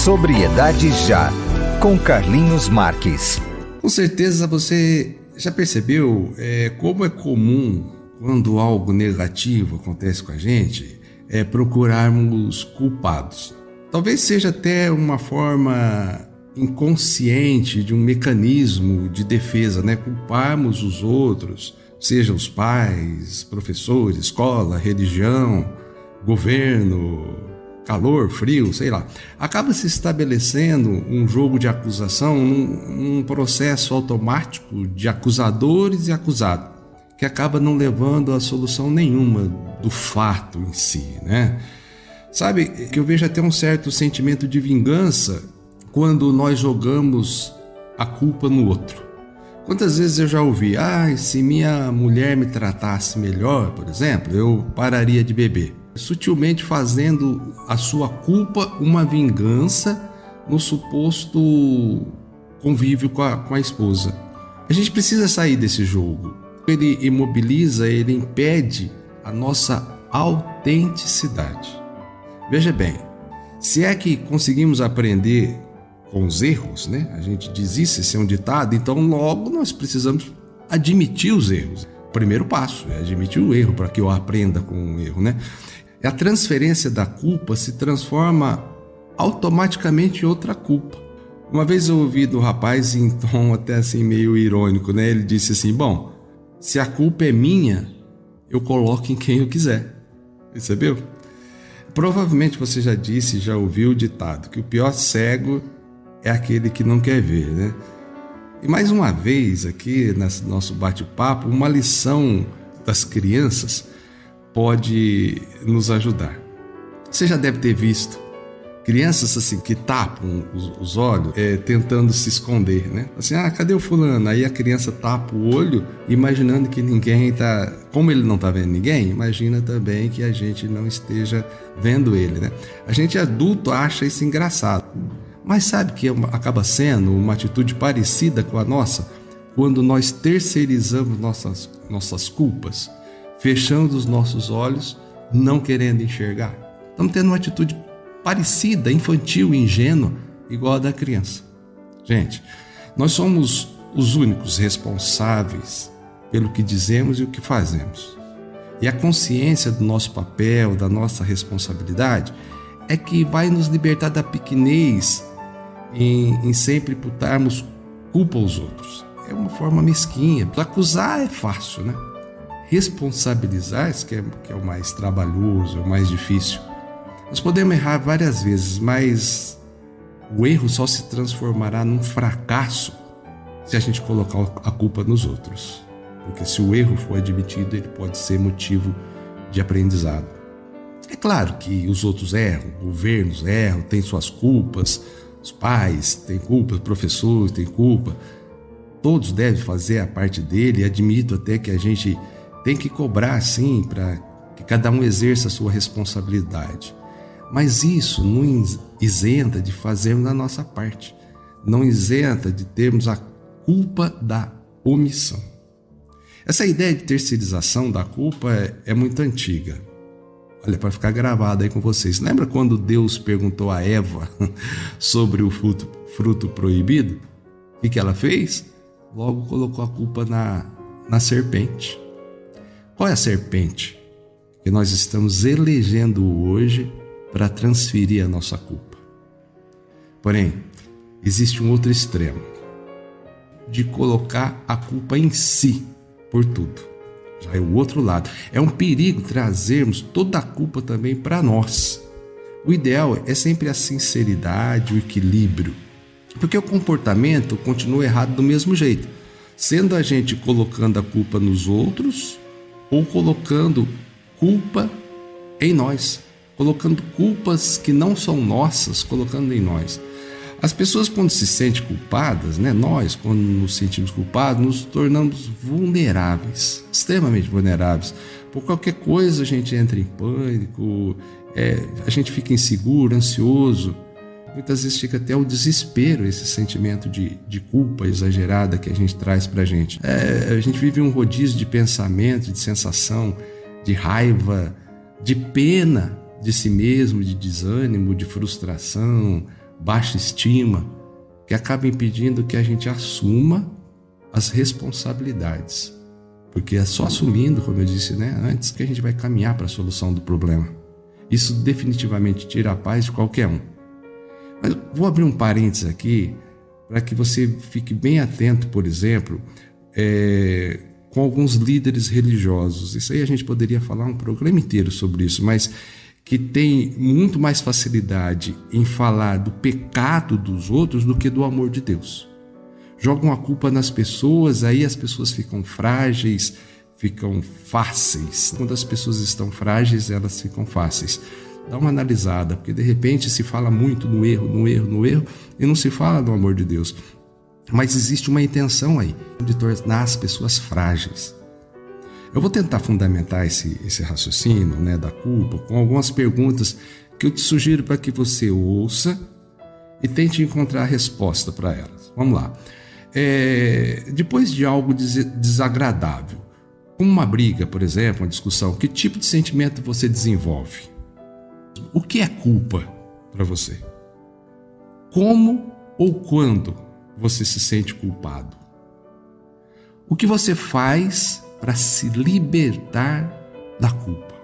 Sobriedade Já, com Carlinhos Marques. Com certeza você já percebeu como é comum, quando algo negativo acontece com a gente, procurarmos culpados. Talvez seja até uma forma inconsciente de um mecanismo de defesa, né? Culparmos os outros, seja os pais, professores, escola, religião, governo, calor, frio, sei lá. Acaba se estabelecendo um jogo de acusação, um processo automático de acusadores e acusado, que acaba não levando a solução nenhuma do fato em si, né? Sabe que eu vejo até um certo sentimento de vingança quando nós jogamos a culpa no outro. Quantas vezes eu já ouvi, se minha mulher me tratasse melhor, por exemplo, eu pararia de beber. Sutilmente fazendo a sua culpa uma vingança no suposto convívio com a esposa. A gente precisa sair desse jogo. Ele imobiliza, ele impede a nossa autenticidade. Veja bem, se é que conseguimos aprender com os erros, né? A gente diz isso, esse é um ditado, então logo nós precisamos admitir os erros. O primeiro passo é admitir o erro para que eu aprenda com o erro, né? A transferência da culpa se transforma automaticamente em outra culpa. Uma vez eu ouvi do rapaz em tom até assim meio irônico, né? Ele disse assim, bom, se a culpa é minha, eu coloco em quem eu quiser. Percebeu? Provavelmente você já disse, já ouviu o ditado, que o pior cego é aquele que não quer ver, né? E mais uma vez aqui nesse nosso bate-papo, uma lição das crianças pode nos ajudar. Você já deve ter visto crianças assim que tapam os olhos tentando se esconder, né? Assim, cadê o fulano? Aí a criança tapa o olho imaginando que ninguém tá... Como ele não tá vendo ninguém, imagina também que a gente não esteja vendo ele, né? A gente adulto acha isso engraçado. Mas sabe que acaba sendo uma atitude parecida com a nossa quando nós terceirizamos nossas culpas, fechando os nossos olhos, não querendo enxergar. Estamos tendo uma atitude parecida, infantil, ingênua, igual a da criança. Gente, nós somos os únicos responsáveis pelo que dizemos e o que fazemos. E a consciência do nosso papel, da nossa responsabilidade, é que vai nos libertar da pequenez em sempre imputarmos culpa aos outros. É uma forma mesquinha. Acusar é fácil, né? Responsabilizar, que é o mais trabalhoso, é o mais difícil. Nós podemos errar várias vezes, mas o erro só se transformará num fracasso se a gente colocar a culpa nos outros. Porque se o erro for admitido, ele pode ser motivo de aprendizado. É claro que os outros erram, governos erram, têm suas culpas, os pais têm culpa, os professores têm culpa. Todos devem fazer a parte dele, e admito até que a gente tem que cobrar, sim, para que cada um exerça a sua responsabilidade. Mas isso não isenta de fazermos a nossa parte. Não isenta de termos a culpa da omissão. Essa ideia de terceirização da culpa é muito antiga. Olha, para ficar gravado aí com vocês. Lembra quando Deus perguntou a Eva sobre o fruto proibido? O que ela fez? Logo colocou a culpa na serpente. Qual é a serpente que nós estamos elegendo hoje para transferir a nossa culpa? Porém, existe um outro extremo, de colocar a culpa em si por tudo. Já é o outro lado. É um perigo trazermos toda a culpa também para nós. O ideal é sempre a sinceridade, o equilíbrio, porque o comportamento continua errado do mesmo jeito, sendo a gente colocando a culpa nos outros ou colocando culpa em nós, colocando culpas que não são nossas, colocando em nós. As pessoas, quando se sentem culpadas, né? Nós, quando nos sentimos culpados, nos tornamos vulneráveis, extremamente vulneráveis. Por qualquer coisa a gente entra em pânico, a gente fica inseguro, ansioso. Muitas vezes fica até o desespero, esse sentimento de culpa exagerada que a gente traz para a gente. A gente vive um rodízio de pensamento, de sensação, de raiva, de pena de si mesmo, de desânimo, de frustração, baixa estima, que acaba impedindo que a gente assuma as responsabilidades. Porque é só assumindo, como eu disse, antes, que a gente vai caminhar para a solução do problema. Isso definitivamente tira a paz de qualquer um. Mas vou abrir um parênteses aqui para que você fique bem atento, por exemplo, com alguns líderes religiosos. Isso aí a gente poderia falar um programa inteiro sobre isso, mas que tem muito mais facilidade em falar do pecado dos outros do que do amor de Deus. Jogam a culpa nas pessoas, aí as pessoas ficam frágeis, ficam fáceis. Quando as pessoas estão frágeis, elas ficam fáceis. Dá uma analisada, porque de repente se fala muito no erro, e não se fala do amor de Deus. Mas existe uma intenção aí de tornar as pessoas frágeis. Eu vou tentar fundamentar esse raciocínio da culpa com algumas perguntas que eu te sugiro para que você ouça e tente encontrar a resposta para elas. Vamos lá. Depois de algo desagradável, como uma briga, por exemplo, uma discussão, que tipo de sentimento você desenvolve? O que é culpa para você? Como ou quando você se sente culpado? O que você faz para se libertar da culpa?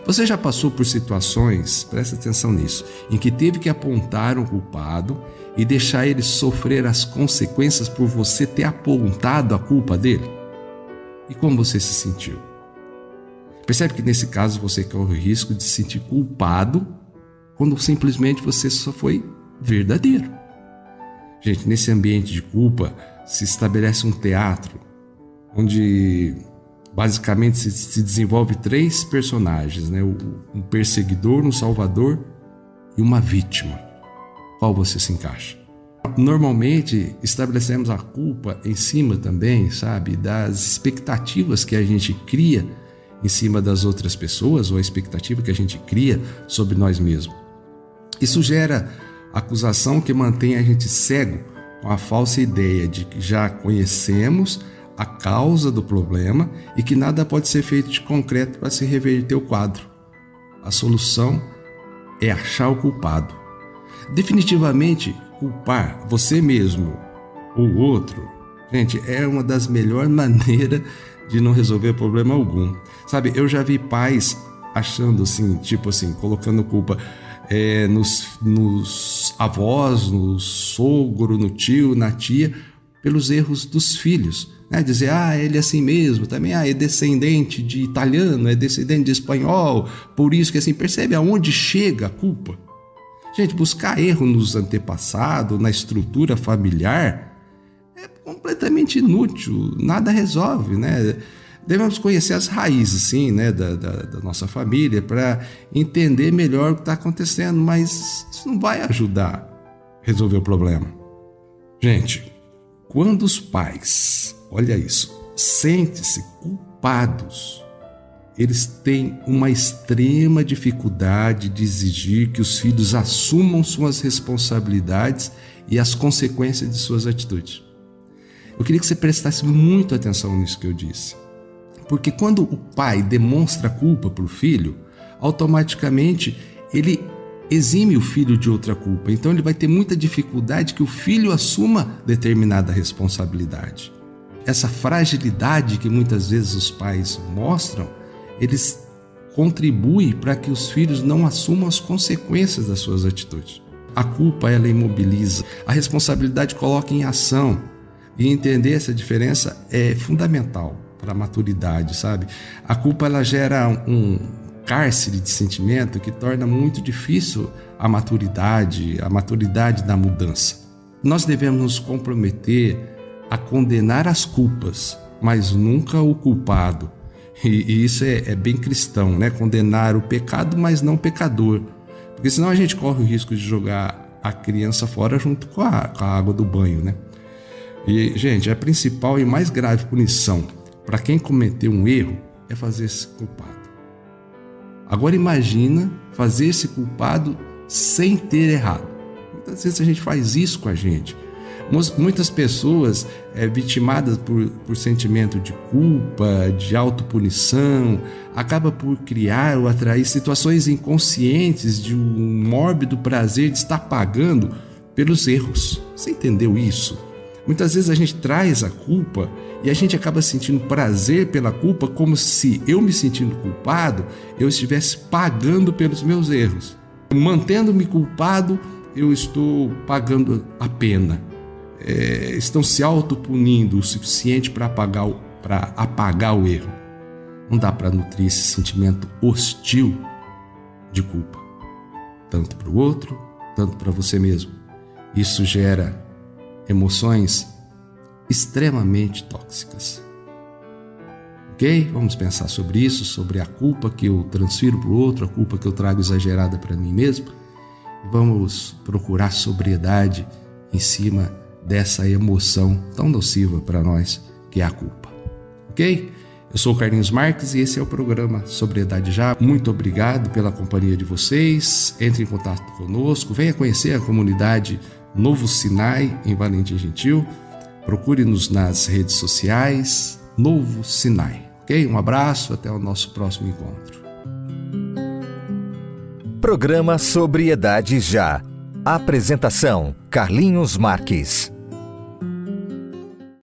Você já passou por situações, presta atenção nisso, em que teve que apontar um culpado e deixar ele sofrer as consequências por você ter apontado a culpa dele? E como você se sentiu? Percebe que nesse caso você corre o risco de se sentir culpado quando simplesmente você só foi verdadeiro. Gente, nesse ambiente de culpa se estabelece um teatro onde basicamente se desenvolve 3 personagens, um perseguidor, um salvador e uma vítima. Qual você se encaixa? Normalmente estabelecemos a culpa em cima também, das expectativas que a gente cria em cima das outras pessoas, ou a expectativa que a gente cria sobre nós mesmos. Isso gera acusação que mantém a gente cego com a falsa ideia de que já conhecemos a causa do problema e que nada pode ser feito de concreto para se reverter o quadro. A solução é achar o culpado. Definitivamente, culpar você mesmo ou outro, gente, é uma das melhores maneiras de não resolver problema algum. Eu já vi pais achando colocando culpa nos avós, no sogro, no tio, na tia, pelos erros dos filhos. Dizer, ele é assim mesmo, também é descendente de italiano, é descendente de espanhol, por isso que percebe aonde chega a culpa? Gente, buscar erro nos antepassados, na estrutura familiar, é completamente inútil, nada resolve, Devemos conhecer as raízes, sim, da nossa família para entender melhor o que está acontecendo, mas isso não vai ajudar a resolver o problema. Gente, quando os pais, olha isso, sentem-se culpados, eles têm uma extrema dificuldade de exigir que os filhos assumam suas responsabilidades e as consequências de suas atitudes. Eu queria que você prestasse muita atenção nisso que eu disse. Porque quando o pai demonstra culpa para o filho, automaticamente ele exime o filho de outra culpa. Então ele vai ter muita dificuldade que o filho assuma determinada responsabilidade. Essa fragilidade que muitas vezes os pais mostram, eles contribuem para que os filhos não assumam as consequências das suas atitudes. A culpa, ela imobiliza. A responsabilidade coloca em ação. E entender essa diferença é fundamental para a maturidade, A culpa, ela gera um cárcere de sentimento que torna muito difícil a maturidade da mudança. Nós devemos nos comprometer a condenar as culpas, mas nunca o culpado. E isso é bem cristão, Condenar o pecado, mas não o pecador. Porque senão a gente corre o risco de jogar a criança fora junto com a água do banho, E, gente, a principal e mais grave punição para quem cometeu um erro é fazer-se culpado. Agora imagina fazer-se culpado sem ter errado. Muitas vezes a gente faz isso com a gente. Muitas pessoas vitimadas por sentimento de culpa, de autopunição, acaba por criar ou atrair situações inconscientes de um mórbido prazer de estar pagando pelos erros. Você entendeu isso? Muitas vezes a gente traz a culpa e a gente acaba sentindo prazer pela culpa, como se eu me sentindo culpado, eu estivesse pagando pelos meus erros. Mantendo-me culpado, eu estou pagando a pena. Estão se autopunindo o suficiente para apagar o erro. Não dá para nutrir esse sentimento hostil de culpa, tanto para o outro, tanto para você mesmo. Isso gera emoções extremamente tóxicas. Ok? Vamos pensar sobre isso, sobre a culpa que eu transfiro para o outro, a culpa que eu trago exagerada para mim mesmo. E vamos procurar sobriedade em cima dessa emoção tão nociva para nós, que é a culpa. Ok? Eu sou o Carlinhos Marques e esse é o programa Sobriedade Já. Muito obrigado pela companhia de vocês. Entre em contato conosco, venha conhecer a comunidade Novo Sinai em Valentim Gentil. Procure-nos nas redes sociais, Novo Sinai. Ok? Um abraço, até o nosso próximo encontro. Programa Sobriedade Já. Apresentação: Carlinhos Marques.